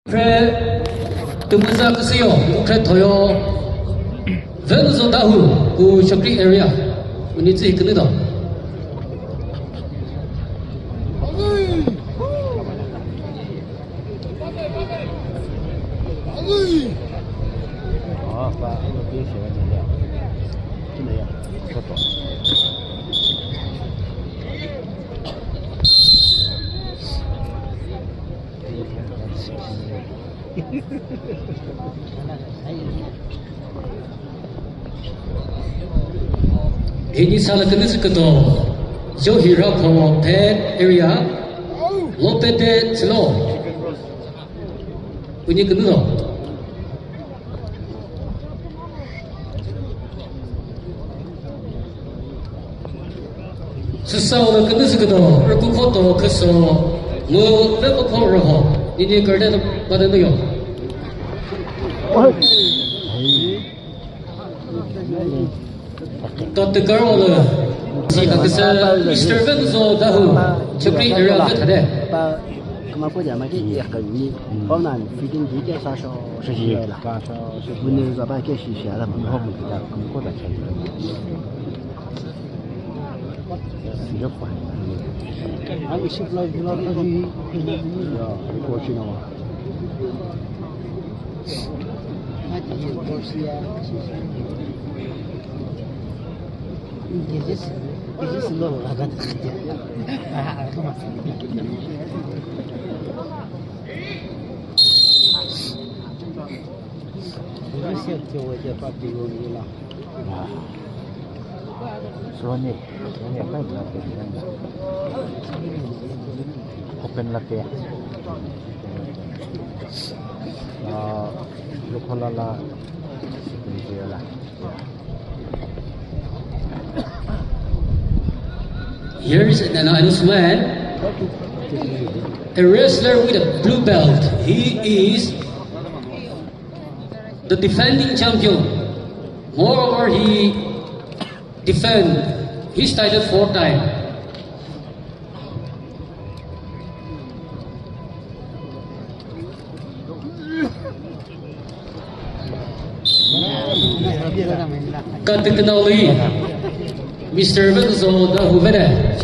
그래 뜸무자 그세요 그래 더요 벤zo 다후 그 쇼핑 에리아 우리 지 그네다啊，把别写了，真的呀，不懂。ini salah kena sekedo jauh hirap ho pet area lopet de slow punya kena susah orang kena sekedo aku foto keso mau web kau roh ini kerja pada tu yo tot tegar oleh si kakak Mr. Benzo dahu cakri area tu ada. Kama ko jama ke ya ka ni ko nan fitin di ke sa sho shi la bu ne za ba ke shi la mu ho mu da ko da chen shi yo kwa an shi la ji ya ko shi na wa ma ji ko shi ya This is low. I got it. Come on. This is the way the party will be like. So ni apa yang nak open lagi ya. Lokal lah, seperti lah. Here's an announcement. A wrestler with a blue belt. He is the defending champion. Moreover, he defend his title 4 times. Kata kenali Mr. Benzo dah hubungan.